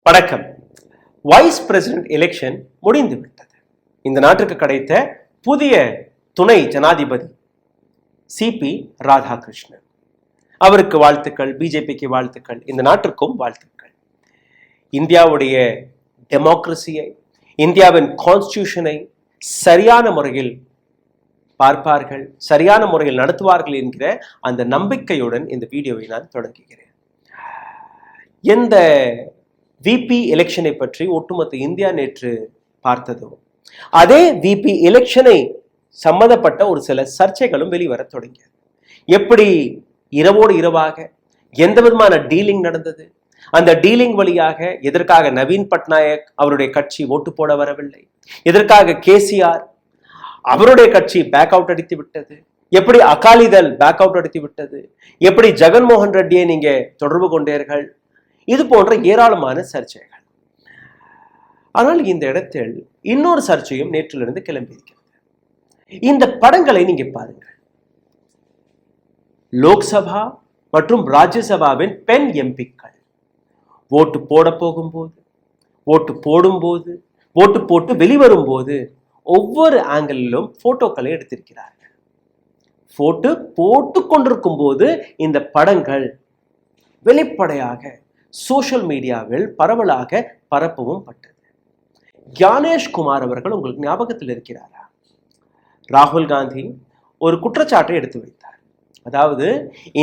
வணக்கம். Vice president election முடிந்து விட்டது. இந்த நாட்டுக்கு கிடைத்த புதிய துணை ஜனாதிபதி சிபி ராதாகிருஷ்ணன் அவருக்கு வாழ்த்துக்கள், பிஜேபிக்கு வாழ்த்துக்கள், இந்த நாட்டிற்கும் வாழ்த்துக்கள். இந்தியாவுடைய டெமோக்ரஸியை, இந்தியாவின் கான்ஸ்டிடியூஷனை சரியான முறையில் பார்ப்பார்கள், சரியான முறையில் நடத்துவார்கள் என்கிற அந்த நம்பிக்கையுடன் இந்த வீடியோவை நான் தொடங்குகிறேன். எந்த விபி எலெக்ஷனை பற்றி ஒட்டுமொத்த இந்தியா நேற்று பார்த்ததோ அதே விபி எலெக்ஷனை சம்பந்தப்பட்ட ஒரு சில சர்ச்சைகளும் வெளிவர தொடங்கியது. எப்படி இரவோடு இரவாக எந்த விதமான டீலிங் நடந்தது, அந்த டீலிங் வழியாக எதற்காக நவீன் பட்நாயக் அவருடைய கட்சி ஓட்டு போட வரவில்லை, எதற்காக கேசிஆர் அவருடைய கட்சி பேக் அவுட் அடித்து விட்டது, எப்படி அகாலிதள் பேக் அவுட் அடித்து விட்டது, எப்படி ஜெகன்மோகன் ரெட்டியை நீங்க தொடர்பு கொண்டீர்கள், இது போன்ற ஏராளமான சர்ச்சைகள். ஆனால் இந்த இடத்தில் இன்னொரு சர்ச்சையும் நேற்றிலிருந்து கிளம்பி இருக்கிறது. இந்த படங்களை நீங்க பாருங்கள். லோக்சபா மற்றும் ராஜ்யசபாவின் பெண் எம்பிக்கள் ஓட்டு போட போகும்போது, ஓட்டு போடும்போது, ஓட்டு போட்டு வெளிவரும் போது ஒவ்வொரு ஆங்கிளிலும் போட்டோக்களை எடுத்திருக்கிறார்கள். போட்டோ போட்டு கொண்டிருக்கும் போது இந்த படங்கள் வெளிப்படையாக சோஷியல் மீடியாவில் பரவலாக பரப்பவும் பட்டது. கியானேஷ் குமார் அவர்கள் உங்களுக்கு ஞாபகத்தில் இருக்கிறாரா? ராகுல் காந்தி ஒரு குற்றச்சாட்டை எடுத்து வைத்தார். அதாவது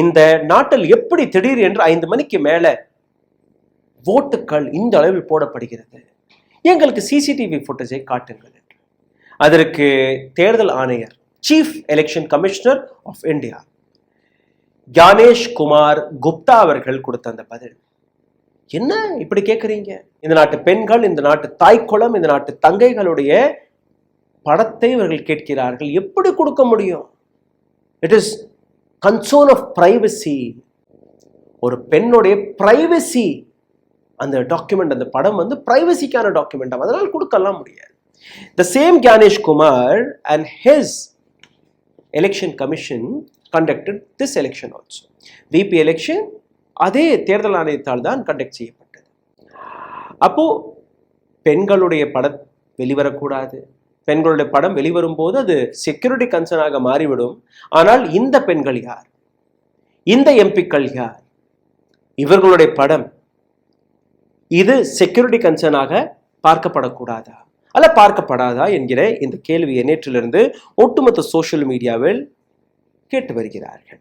இந்த நாட்டில் எப்படி திடீர் என்று 5 மணிக்கு மேல ஓட்டுகள் இந்த அளவில் போடப்படுகிறது, எங்களுக்கு சிசிடிவி ஃபுட்டேஜை காட்டுங்கள் என்று. அதற்கு தேர்தல் ஆணையர், chief election commissioner of India Gyanesh Kumar Gupta அவர்கள் கொடுத்த அந்த பதில், என்ன இப்படி கேட்குறீங்க? இந்த நாட்டு பெண்கள், இந்த நாட்டு தாய்க்குளம், இந்த நாட்டு தங்கைகளுடைய படத்தை இவர்கள் கேட்கிறார்கள், எப்படி கொடுக்க முடியும்? It is concern of privacy. ஒரு பெண்ணுடைய பிரைவசி, அந்த டாக்குமெண்ட், அந்த படம் வந்து பிரைவசிக்கான டாக்குமெண்ட், அதனால் கொடுக்கலாம் முடியாது. The same Gyanesh Kumar and his election commission conducted this election also. VP election அதே தேர்தல் ஆணையத்தால் தான் கண்டக்ட் செய்யப்பட்டது. அப்போ பெண்களுடைய படம் வெளிவரக்கூடாது, பெண்களுடைய படம் வெளிவரும் போது அது செக்யூரிட்டி கன்சர்னாக மாறிவிடும். ஆனால் இந்த பெண்கள் யார், இந்த எம்பிக்கள் யார், இவர்களுடைய படம் இது செக்யூரிட்டி கன்சர்னாக பார்க்கப்படக்கூடாதா அல்ல பார்க்கப்படாதா என்கிற இந்த கேள்வியை நேற்றிலிருந்து ஒட்டுமொத்த சோஷியல் மீடியாவில் கேட்டு வருகிறார்கள்.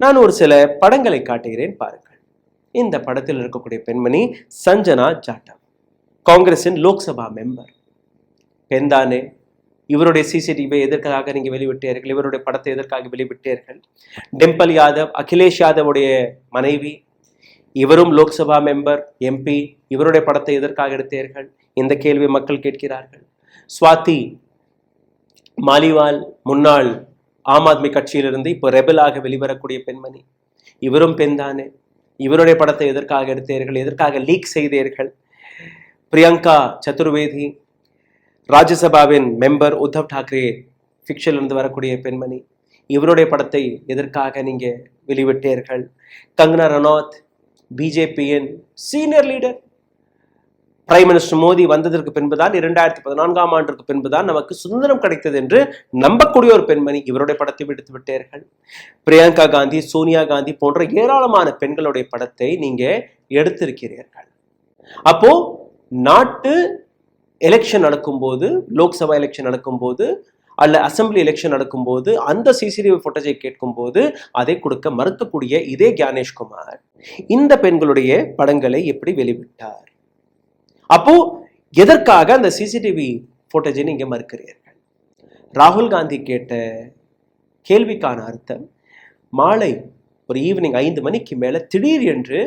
நான் ஒரு சில படங்களை காட்டுகிறேன், பாருங்கள். இந்த படத்தில் இருக்கக்கூடிய பெண்மணி சஞ்சனா ஜாட்டவ், காங்கிரசின் லோக்சபா மெம்பர், பெண்தானே. இவருடைய சிசிடிவி எதற்காக நீங்க வெளிவிட்டீர்கள், இவருடைய படத்தை எதற்காக வெளிவிட்டீர்கள்? டிம்பிள் யாதவ், அகிலேஷ் யாதவுடைய மனைவி, இவரும் லோக்சபா மெம்பர், எம்பி, இவருடைய படத்தை எதற்காக எடுத்தீர்கள்? இந்த கேள்வி மக்கள் கேட்கிறார்கள். ஸ்வாதி மாலிவால், முன்னாள் ஆம் ஆத்மி கட்சியிலிருந்து இப்போ ரெபலாக வெளிவரக்கூடிய பெண்மணி, இவரும் பெண்தானே, இவருடைய படத்தை எதற்காக எடுத்தீர்கள், எதற்காக லீக் செய்தீர்கள்? பிரியங்கா சதுர்வேதி, ராஜ்யசபாவின் மெம்பர், உத்தவ் டாக்ரே ஃபிக்ஷனிலிருந்து வரக்கூடிய பெண்மணி, இவருடைய படத்தை எதற்காக நீங்க வெளிவிட்டீர்கள்? கங்கனா ரனௌத், பிஜேபியின் senior leader, prime minister Modi வந்ததற்கு பின்புதான் 2014ஆம் ஆண்டிற்கு பின்புதான் நமக்கு சுதந்திரம் கிடைத்தது என்று நம்பக்கூடிய ஒரு பெண்மணி, இவருடைய படத்தை எடுத்து விட்டீர்கள். பிரியங்கா காந்தி, சோனியா காந்தி போன்ற ஏராளமான பெண்களுடைய படத்தை நீங்க எடுத்திருக்கிறீர்கள். அப்போ நாட்டு எலெக்ஷன் நடக்கும்போது, லோக்சபா எலெக்ஷன் நடக்கும்போது அல்ல அசம்பிளி எலெக்ஷன் நடக்கும்போது அந்த சிசிடிவி ஃபுட்டேஜை கேட்கும்போது அதை கொடுக்க மறுக்கக்கூடிய இதே கியானேஷ் குமார் இந்த பெண்களுடைய படங்களை எப்படி வெளிவிட்டார்? அப்போ எதற்காக அந்த சிசிடிவி ஃபுட்டேஜை நீங்க மறுக்கிறீர்கள்? ராகுல் காந்தி கேட்ட கேள்விக்கான அர்த்தம், மாலை ஒரு ஈவினிங் 5 மணிக்கு மேல திடீர் என்று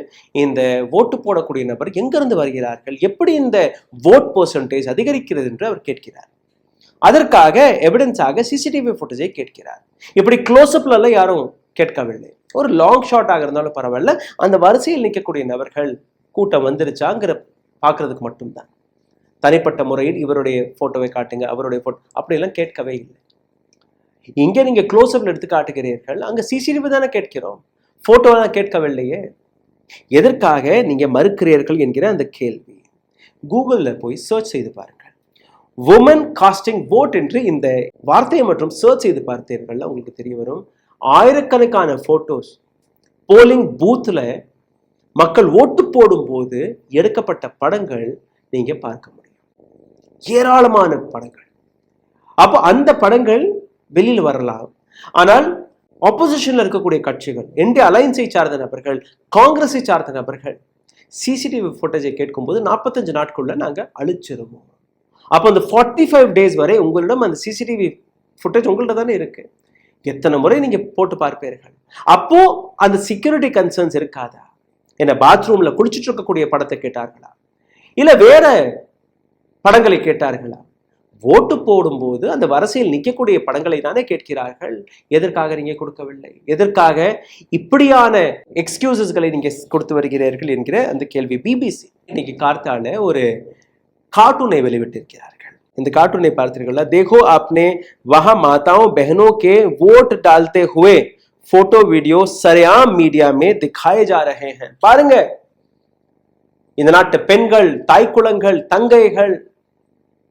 இந்த ஓட்டு போடக்கூடிய நபர் எங்கிருந்து வருகிறார்கள், எப்படி இந்த ஓட் பெர்சன்டேஜ் அதிகரிக்கிறது என்று அவர் கேட்கிறார். அதற்காக எவிடன்ஸாக சிசிடிவி ஃபுட்டேஜை கேட்கிறார். இப்படி க்ளோஸ்அப்ல எல்லாம் யாரும் கேட்கவில்லை. ஒரு லாங் ஷாட்டாக இருந்தாலும் பரவாயில்ல, அந்த வரிசையில் நிற்கக்கூடிய நபர்கள் கூட்டம் வந்துருச்சாங்கிற பார்க்கறதுக்கு மட்டும்தான். தனிப்பட்ட முறையில் இவருடைய போட்டோவை காட்டுங்க, அவருடைய போட்டோ அப்படியெல்லாம் கேட்கவே இல்லை. இங்கே நீங்க க்ளோஸ்அப்ல எடுத்து காட்டுகிறீர்கள், அங்க சிசிடிவி தானே கேட்கிறோம், போட்டோ தான் கேட்கவில்லையே. எதற்காக நீங்க மறுக்கிறீர்கள் என்கிற அந்த கேள்வி. கூகுள்ல போய் சர்ச் செய்து பாருங்கள். உமன் காஸ்டிங் vote என்று இந்த வார்த்தையை மற்றும் சர்ச் செய்து பார்த்தீர்கள், உங்களுக்கு தெரிய வரும். ஆயிரக்கணக்கான போட்டோஸ் போலிங் பூத்ல மக்கள் ஓட்டு போடும் போது எடுக்கப்பட்ட படங்கள் நீங்க பார்க்க முடியும். ஏராளமான படங்கள். அப்போ அந்த படங்கள் வெளியில் வரலாம். ஆனால் ஆப்போசிஷன்ல இருக்கக்கூடிய கட்சிகள், இந்திய அலையன்ஸை சார்ந்த நபர்கள், காங்கிரஸை சார்ந்த நபர்கள் சிசிடிவி ஃபுட்டேஜை கேட்கும்போது 45 நாட்குள்ள நாங்க அழிச்சிருவோம். அப்போ அந்த 45 days வரை உங்களிடம் அந்த சிசிடிவி ஃபுட்டேஜ் உங்கள்ட்ட தானே இருக்கு. எத்தனை முறை நீங்க போட்டு பார்ப்பீர்கள். அப்போ அந்த செக்யூரிட்டி கன்சர்ன்ஸ் இருக்காதா? என்ன பாத்ரூம்ல குளிச்சுட்டு இருக்கக்கூடிய படத்தை கேட்டார்களா, இல்ல வேற படங்களை கேட்டார்களா? ஓட்டு போடும்போது அந்த வரிசையில் நிற்கக்கூடிய படங்களை தானே கேட்கிறார்கள். எதற்காக நீங்க கொடுக்கவில்லை? எதற்காக இப்படியான எக்ஸ்கியூசஸ்களை நீங்க கொடுத்து வருகிறீர்கள் என்கிற அந்த கேள்வி. பிபிசி இன்னைக்கு கார்த்தால ஒரு கார்ட்டூனை வெளிவிட்டிருக்கிறார்கள். இந்த கார்ட்டூனை பார்த்தீர்களா? देखो आपने वहां माताओं बहनों के वोट डालते हुए फोटो वीडियो सरेआम मीडिया में दिखाए जा रहे हैं. பாருங்க, இந்த நாட்டு பெண்கள், தாய்க்குளங்கள், தங்கைகள்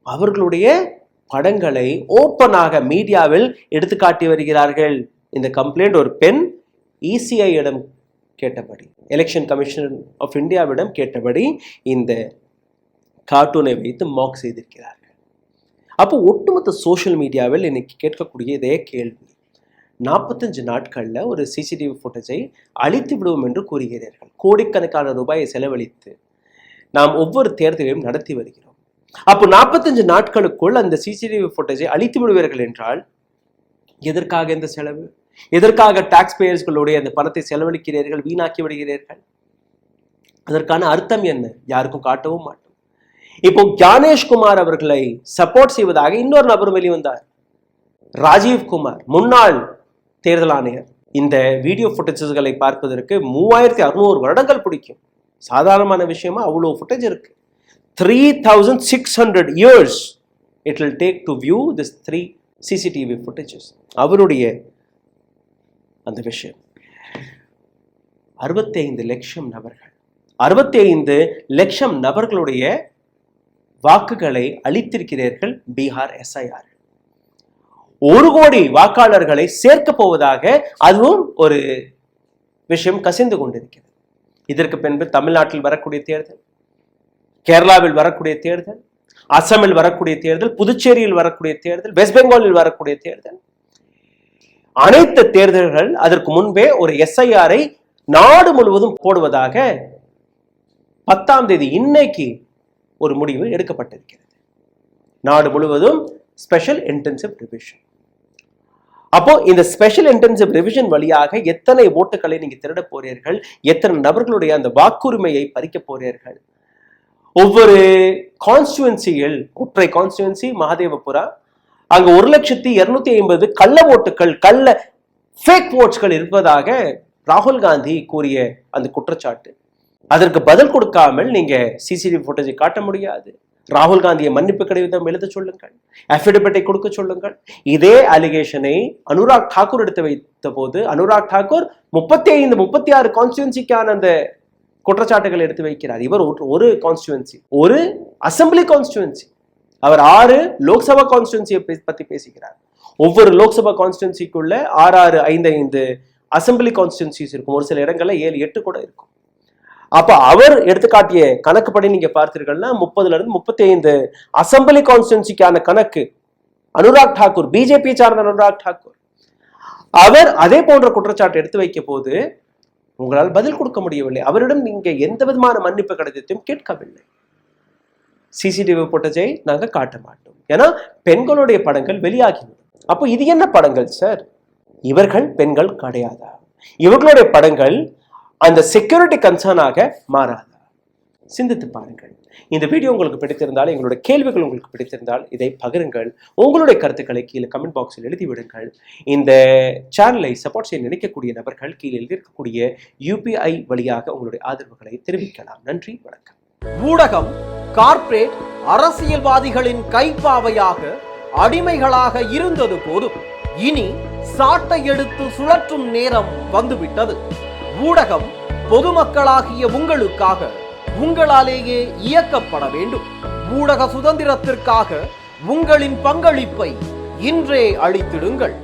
அவர்களுடைய படங்களை ஓப்பனாக மீடியாவில் எடுத்து காட்டி வருகிறார்கள். இந்த கம்ப்ளைண்ட் ஒரு பெண் இசிஐயிடம் கேட்டபடி, எலெக்ஷன் கமிஷன் ஆஃப் இந்தியாவிடம் கேட்டபடி இந்த கார்ட்டூனை வைத்து மார்க் செய்திருக்கிறார்கள். அப்போ ஒட்டுமொத்த சோஷியல் மீடியாவில் இன்னைக்கு கேட்கக்கூடிய இதே கேள்வி, 45 நாட்கள்ல ஒரு சிசிடிவி ஃபுட்டேஜை அழித்து விடுவோம் என்று கூறுகிறீர்கள். கோடிக்கணக்கான ரூபாயை செலவழித்து நாம் ஒவ்வொரு தேர்தலையும் நடத்தி வருகிறோம். அப்போ 45 நாட்களுக்குள் அந்த சிசிடிவி ஃபுட்டேஜை அழித்து விடுவீர்கள் என்றால் எதற்காக இந்த செலவு? எதற்காக டாக்ஸ் பேயர்ஸ்களுடைய அந்த பணத்தை செலவழிக்கிறீர்கள், வீணாக்கி விடுகிறீர்கள்? அதற்கான அர்த்தம் என்ன? யாருக்கும் காட்டவும் மாட்டோம். இப்போ ஞானேஷ்குமார் அவர்களை சப்போர்ட் செய்வதாக இன்னொரு நபர் வெளிவந்தார். ராஜீவ் குமார், முன்னாள் தேர்தல் ஆணையர். இந்த வீடியோ ஃபுட்டேஜஸ்களை பார்ப்பதற்கு 3600 வருடங்கள் பிடிக்கும். சாதாரணமான விஷயமா? அவ்வளோ ஃபுட்டேஜ் இருக்கு. 3600 years it will take to view this 3 CCTV footages. அவருடைய அந்த விஷயம் 65 லட்சம் நபர்கள், 65 லட்சம் நபர்களுடைய வாக்குகளை அளித்திருக்கிறீர்கள் பீகார் SIR. 1 கோடி வாக்காளர்களை சேர்க்க போவதாக அதுவும் ஒரு விஷயம் கசிந்து கொண்டிருக்கிறது. இதற்கு பின்பு தமிழ்நாட்டில் வரக்கூடிய தேர்தல், கேரளாவில் வரக்கூடிய தேர்தல், அசாமில் வரக்கூடிய தேர்தல், புதுச்சேரியில் வரக்கூடிய தேர்தல், வெஸ்ட் பெங்காலில் வரக்கூடிய தேர்தல், அனைத்து தேர்தல்கள் அதற்கு முன்பே ஒரு SIR-ஐ நாடு முழுவதும் போடுவதாக 10ஆம் தேதி இன்னைக்கு ஒரு முடிவு எடுக்கப்பட்டிருக்கிறது. நாடு முழுவதும் ஸ்பெஷல் இன்டென்சிவ் ரிவிஷன். அப்போ இந்த ஸ்பெஷல் இன்டென்சிவ் ரிவிஷன் வழியாக எத்தனை ஓட்டுகளை நீங்க திருட போறீர்கள், எத்தனை நபர்களுடைய அந்த வாக்குரிமையை பறிக்க போறீர்கள்? ஒவ்வொரு கான்ஸ்டுவன்சியில், ஒற்றை கான்ஸ்டுவன்சி மகாதேவபுரா, அங்க 1,250,000 கள்ள ஓட்டுகள், கள்ள ஃபேக் ஓட்ஸ்கள் இருப்பதாக ராகுல் காந்தி கூறிய அந்த குற்றச்சாட்டு. அதற்கு பதில் கொடுக்காமல் நீங்க சிசிடிவி ஃபுட்டேஜை காட்ட முடியாது. ராகுல் காந்தியை மன்னிப்பு கடிதம் எழுத சொல்லுங்கள், அஃபிடவிட்டை கொடுக்க சொல்லுங்கள். இதே அலிகேஷனை அனுராக் தாக்கூர் எடுத்து வைத்த போது அனுராக் தாக்கூர் 35-36 கான்ஸ்டுவன்சிக்கான அந்த குற்றச்சாட்டுகள் எடுத்து வைக்கிறார். இவர் ஒரு கான்ஸ்டுவன்சி, ஒரு அசம்பிளி கான்ஸ்டுவன்சி. அவர் 6 லோக்சபா கான்ஸ்டுவன்சியை பத்தி பேசுகிறார். ஒவ்வொரு லோக்சபா கான்ஸ்டுவன்சிக்குள்ள 6-5 அசம்பிளி கான்ஸ்டுவன்சிஸ் இருக்கும். ஒரு சில இடங்கள்ல 7-8 கூட இருக்கும். அப்ப அவர் எடுத்துக்காட்டிய கணக்குப்படி நீங்க பார்த்தீர்கள்னா 30-35 அசம்பிளி கான்ஸ்டுவன்சிக்கான கணக்கு அனுராக் தாக்கூர், பிஜேபி சார்ந்த அனுராக் தாக்கூர், அவர் அதே போன்ற குற்றச்சாட்டு எடுத்து வைக்க போது உங்களால் பதில் கொடுக்க முடியவில்லை. அவரிடம் நீங்க எந்த விதமான மன்னிப்பு கடிதத்தையும் கேட்கவில்லை. சிசிடிவி ஃபுட்டேஜை நாங்க காட்ட மாட்டோம், ஏன்னா பெண்களுடைய படங்கள் வெளியாகிவிடும். அப்போ இது என்ன படங்கள் சார்? இவர்கள் பெண்கள் கிடையாதா? இவர்களுடைய படங்கள் அந்த செக்யூரிட்டி கன்சர்னாக மாறாதா? சிந்தித்து பாருங்கள். இந்த வீடியோ உங்களுக்கு பிடித்திருந்தால், எங்களுடைய கேள்விகள் உங்களுக்கு பிடித்திருந்தால் இதை பகிருங்கள். உங்களுடைய கருத்துக்களை கீழே கமெண்ட் பாக்ஸில் எழுதி விடுங்கள். இந்த சேனலை சப்போர்ட் செய்ய நினைக்கக்கூடிய நபர்கள் கீழே எழுதியிருக்கக்கூடிய UPI வழியாக உங்களுடைய ஆதரவுகளை தெரிவிக்கலாம். நன்றி, வணக்கம். ஊடகம் கார்ப்பரேட் அரசியல்வாதிகளின் கைப்பாவையாக, அடிமைகளாக இருந்தது போதும். இனி சாட்டை எடுத்து சுழற்றும் நேரம் வந்துவிட்டது. ஊடகம் பொதுமக்களாகிய உங்களுக்காக உங்களாலேயே இயக்கப்பட வேண்டும். ஊடக சுதந்திரத்திற்காக உங்களின் பங்களிப்பை இன்றே அளித்திடுங்கள்.